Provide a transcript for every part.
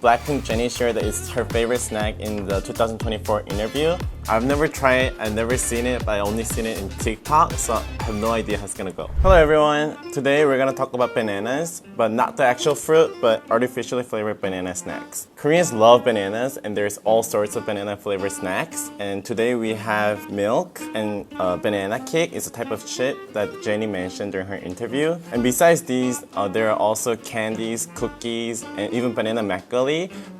BLACKPINK Jennie shared that it's her favorite snack in the 2024 interview. I've never tried it, I've never seen it, but I only seen it in TikTok, so I have no idea how it's gonna go. Hello everyone! Today we're gonna talk about bananas, but not the actual fruit, but artificially flavored banana snacks. Koreans love bananas, and there's all sorts of banana flavored snacks. And today we have milk and banana cake is a type of chip that Jennie mentioned during her interview. And besides these, there are also candies, cookies, and even banana macadamia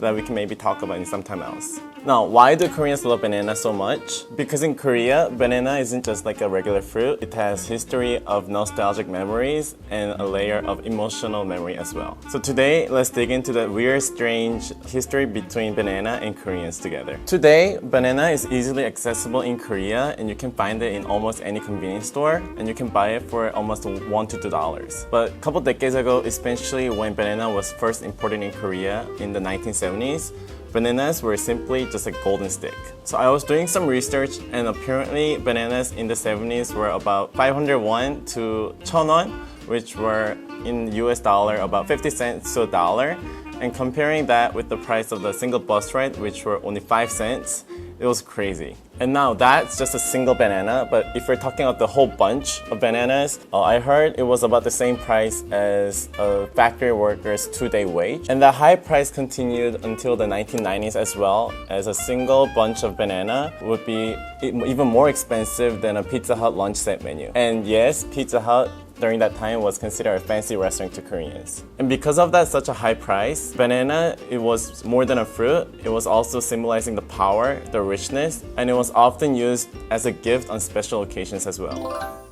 that we can maybe talk about in some time else. Now, why do Koreans love banana so much? Because in Korea, banana isn't just like a regular fruit. It has history of nostalgic memories and a layer of emotional memory as well. So today, let's dig into the weird, strange history between banana and Koreans together. Today, banana is easily accessible in Korea, and you can find it in almost any convenience store, and you can buy it for almost $1 to $2. But a couple decades ago, especially when banana was first imported in Korea in the 1970s, bananas were simply just a golden stick. So I was doing some research, and apparently bananas in the 70s were about 500 won to 1,000 won, which were in US dollar about 50 cents to $1. And comparing that with the price of the single bus ride, which were only 5 cents, it was crazy. And now that's just a single banana, but if we're talking about the whole bunch of bananas, I heard it was about the same price as a factory worker's 2-day wage. And the high price continued until the 1990s as well, as a single bunch of banana would be even more expensive than a Pizza Hut lunch set menu. And yes, Pizza Hut during that time was considered a fancy restaurant to Koreans. And because of that such a high price, banana, it was more than a fruit. It was also symbolizing the power, the richness, and it was often used as a gift on special occasions as well.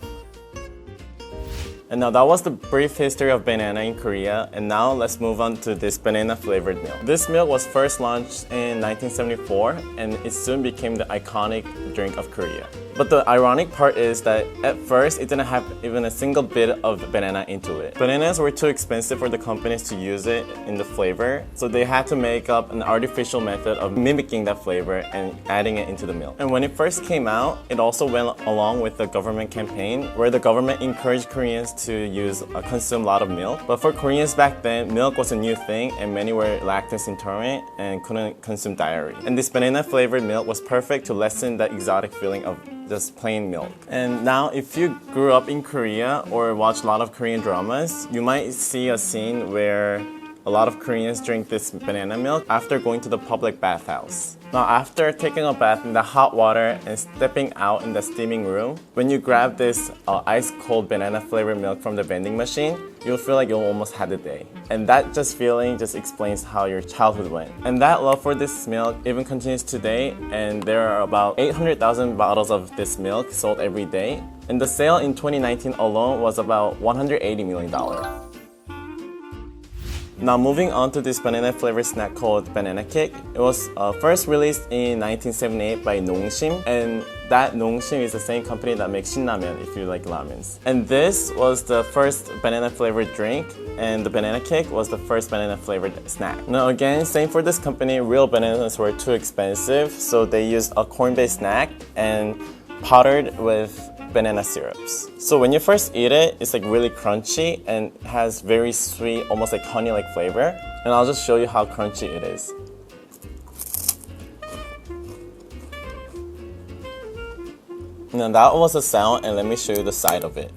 And now that was the brief history of banana in Korea, and now let's move on to this banana flavored milk. This milk was first launched in 1974, and it soon became the iconic drink of Korea. But the ironic part is that at first it didn't have even a single bit of banana into it. Bananas were too expensive for the companies to use it in the flavor, so they had to make up an artificial method of mimicking that flavor and adding it into the milk. And when it first came out, it also went along with the government campaign where the government encouraged Koreans to consume a lot of milk. But for Koreans back then, milk was a new thing, and many were lactose intolerant and couldn't consume dairy. And this banana flavored milk was perfect to lessen the exotic feeling of just plain milk. And now if you grew up in Korea or watch a lot of Korean dramas, you might see a scene where a lot of Koreans drink this banana milk after going to the public bathhouse. Now after taking a bath in the hot water and stepping out in the steaming room, when you grab this ice cold banana flavored milk from the vending machine, you'll feel like you'll almost had a day. And that feeling just explains how your childhood went. And that love for this milk even continues today, and there are about 800,000 bottles of this milk sold every day. And the sale in 2019 alone was about $180 million. Now moving on to this banana flavored snack called banana cake. It was first released in 1978 by Nongshim, and that Nongshim is the same company that makes Shinramen if you like ramens. And this was the first banana flavored drink, and the banana cake was the first banana flavored snack. Now again, same for this company, real bananas were too expensive, so they used a corn-based snack and powdered with banana syrups. So when you first eat it, it's like really crunchy and has very sweet, almost like honey-like flavor. And I'll just show you how crunchy it is. Now that was the sound, and let me show you the side of it.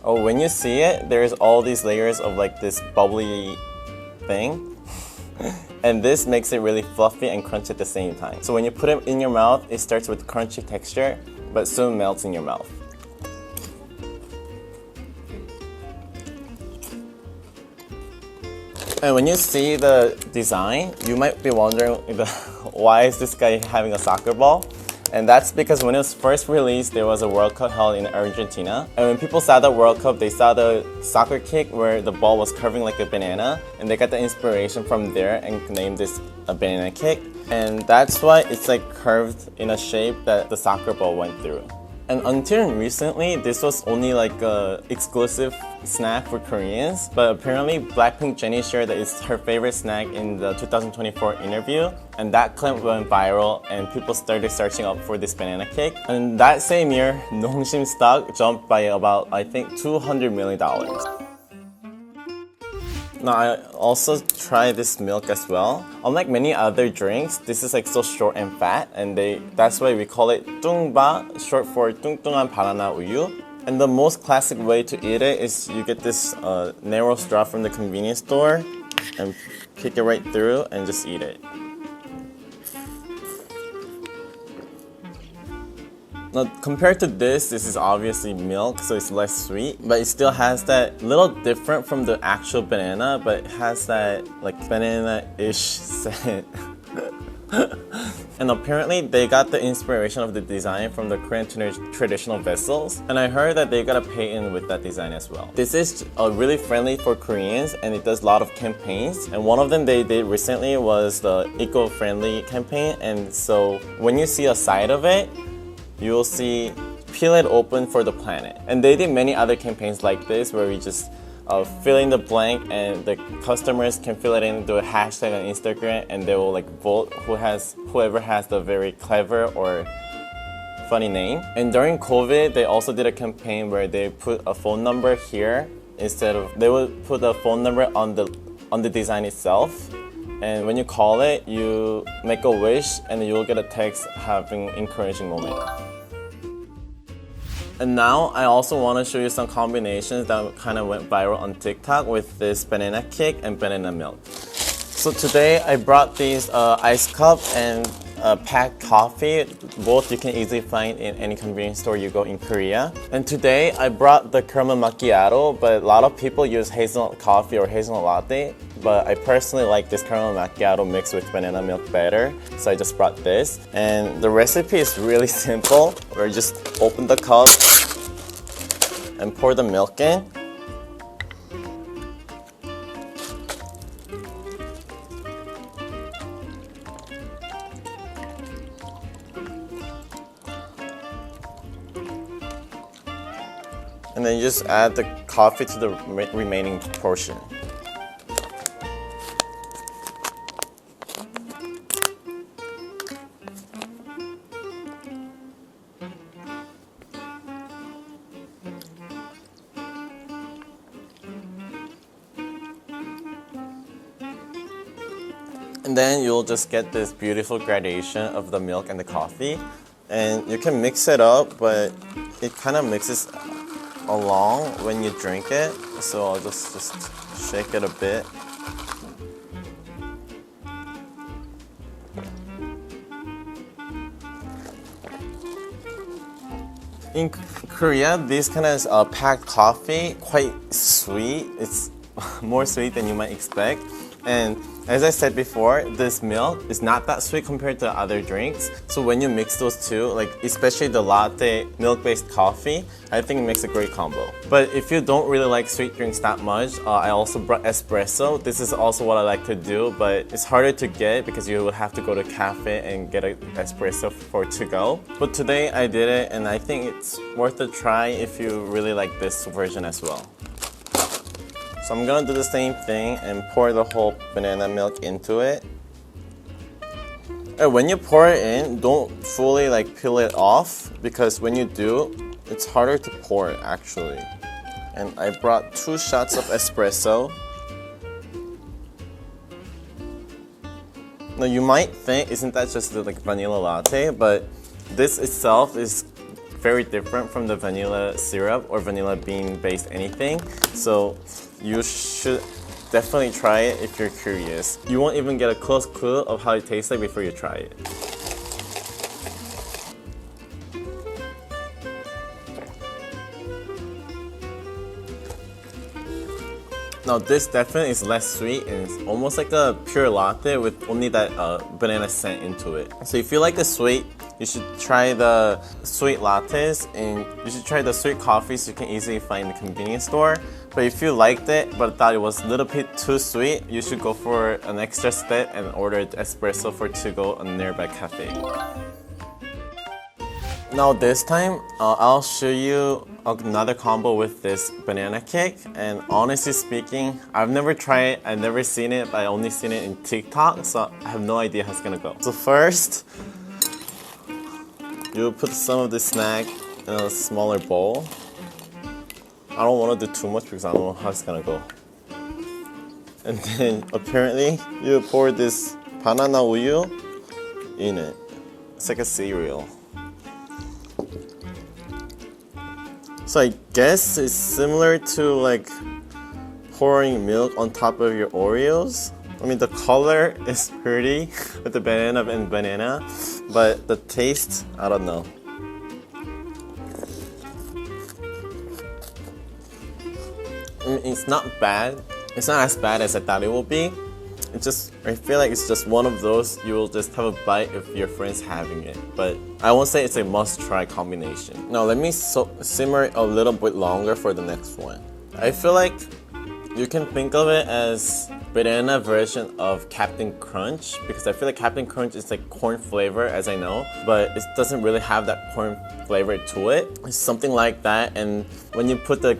Oh, when you see it, there's all these layers of like this bubbly thing. And this makes it really fluffy and crunchy at the same time. So when you put it in your mouth, it starts with crunchy texture, but soon melts in your mouth. And when you see the design, you might be wondering why is this guy having a soccer ball? And that's because when it was first released, there was a World Cup held in Argentina. And when people saw the World Cup, they saw the soccer kick where the ball was curving like a banana. And they got the inspiration from there and named this a banana kick. And that's why it's like curved in a shape that the soccer ball went through. And until recently, this was only like a exclusive snack for Koreans, but apparently BLACKPINK Jennie shared that it's her favorite snack in the 2024 interview, and that clip went viral and people started searching up for this banana cake. And that same year, Nongshim stock jumped by about, I think, $200 million. Now I also tried this milk as well. Unlike many other drinks, this is like so short and fat, and that's why we call it 뚱바, short for 뚱뚱한 바나나 우유. And the most classic way to eat it is you get this narrow straw from the convenience store and pick it right through and just eat it. Now, compared to this is obviously milk, so it's less sweet, but it still has that little different from the actual banana, but it has that like banana-ish scent. And apparently they got the inspiration of the design from the Korean traditional vessels, and I heard that they got a patent with that design as well. This is really friendly for Koreans, and it does a lot of campaigns, and one of them they did recently was the eco-friendly campaign. And so when you see a side of it, you'll see peel it open for the planet. And they did many other campaigns like this where we just fill in the blank and the customers can fill it in, do a hashtag on Instagram, and they will like vote whoever has the very clever or funny name. And during COVID, they also did a campaign where they put a phone number here instead of, they would put a phone number on the design itself. And when you call it, you make a wish and you'll get a text having encouraging moment. And now I also want to show you some combinations that kind of went viral on TikTok with this banana cake and banana milk. So today I brought these ice cup and packed coffee. Both you can easily find in any convenience store you go in Korea. And today I brought the caramel macchiato, but a lot of people use hazelnut coffee or hazelnut latte. But I personally like this caramel macchiato mixed with banana milk better, so I just brought this. And the recipe is really simple, where you just open the cup and pour the milk in. And then you just add the coffee to the remaining portion. And then you'll just get this beautiful gradation of the milk and the coffee. And you can mix it up, but it kind of mixes along when you drink it. So I'll just shake it a bit. In Korea, this kind of packed coffee, quite sweet. It's more sweet than you might expect. And as I said before, this milk is not that sweet compared to other drinks. So when you mix those two, like especially the latte milk-based coffee, I think it makes a great combo. But if you don't really like sweet drinks that much, I also brought espresso. This is also what I like to do, but it's harder to get because you would have to go to a cafe and get an espresso for to go. But today I did it, and I think it's worth a try if you really like this version as well. So I'm gonna do the same thing and pour the whole banana milk into it. And when you pour it in, don't fully like peel it off, because when you do, it's harder to pour it actually. And I brought 2 shots of espresso. Now you might think, isn't that just the like vanilla latte? But this itself is very different from the vanilla syrup or vanilla bean based anything. So you should definitely try it if you're curious. You won't even get a close clue of how it tastes like before you try it. Now this definitely is less sweet, and it's almost like a pure latte with only that banana scent into it. So if you like the sweet, you should try the sweet lattes, and you should try the sweet coffees you can easily find in the convenience store. But if you liked it but thought it was a little bit too sweet, you should go for an extra step and order espresso for to go at a nearby cafe. Now this time, I'll show you another combo with this banana cake. And honestly speaking, I've never tried it, I've never seen it, but I only seen it in TikTok, so I have no idea how it's gonna go. So first, you put some of the snack in a smaller bowl. I don't want to do too much because I don't know how it's gonna go. And then apparently you pour this banana uyu in it. It's like a cereal. So I guess it's similar to like pouring milk on top of your Oreos. I mean, the color is pretty with the banana and banana, but the taste, I don't know. I mean, it's not bad. It's not as bad as I thought it would be. I feel like it's just one of those you will just have a bite if your friend's having it. But I won't say it's a must-try combination. Now let me simmer it a little bit longer for the next one. I feel like you can think of it as banana version of Captain Crunch, because I feel like Captain Crunch is like corn flavor, as I know, but it doesn't really have that corn flavor to it. It's something like that, and when you put the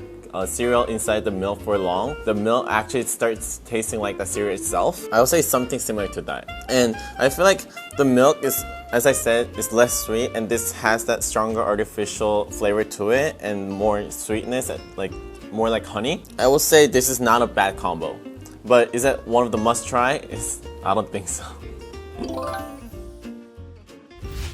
cereal inside the milk for long, the milk actually starts tasting like the cereal itself. I would say something similar to that. And I feel like the milk is, as I said, is less sweet, and this has that stronger artificial flavor to it and more sweetness, like more like honey. I will say this is not a bad combo. But is it one of the must-try? I don't think so.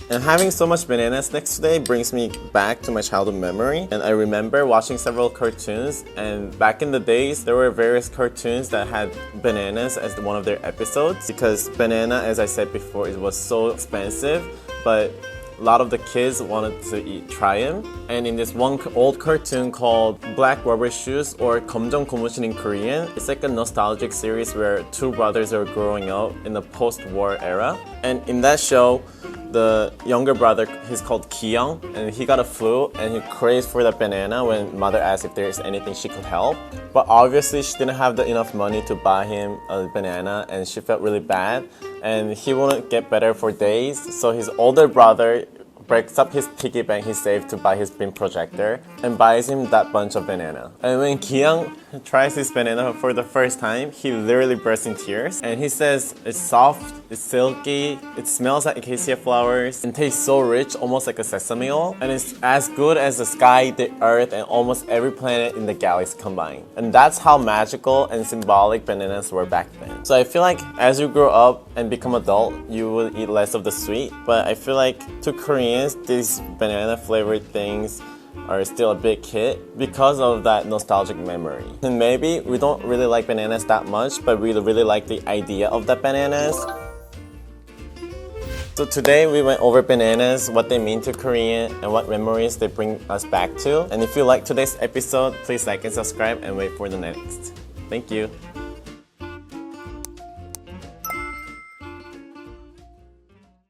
And having so much banana snacks today brings me back to my childhood memory. And I remember watching several cartoons, and back in the days, there were various cartoons that had bananas as one of their episodes, because banana, as I said before, it was so expensive, but a lot of the kids wanted to try them. And in this one old cartoon called Black Rubber Shoes, or 검정 고무신 in Korean, it's like a nostalgic series where two brothers are growing up in the post-war era. And in that show, the younger brother, he's called Ki-young, and he got a flu and he craves for the banana when mother asked if there's anything she could help. But obviously she didn't have enough money to buy him a banana, and she felt really bad, and he wouldn't get better for days. So his older brother breaks up his piggy bank he saved to buy his beam projector and buys him that bunch of banana. And when Ki-young tries this banana for the first time, he literally bursts in tears. And he says it's soft, it's silky, it smells like acacia flowers, and tastes so rich, almost like a sesame oil. And it's as good as the sky, the earth, and almost every planet in the galaxy combined. And that's how magical and symbolic bananas were back then. So I feel like as you grow up and become adult, you will eat less of the sweet. But I feel like to Koreans, these banana flavored things are still a big hit because of that nostalgic memory. And maybe we don't really like bananas that much, but we really like the idea of the bananas. So today we went over bananas, what they mean to Korean, and what memories they bring us back to. And if you like today's episode, please like and subscribe and wait for the next. Thank you.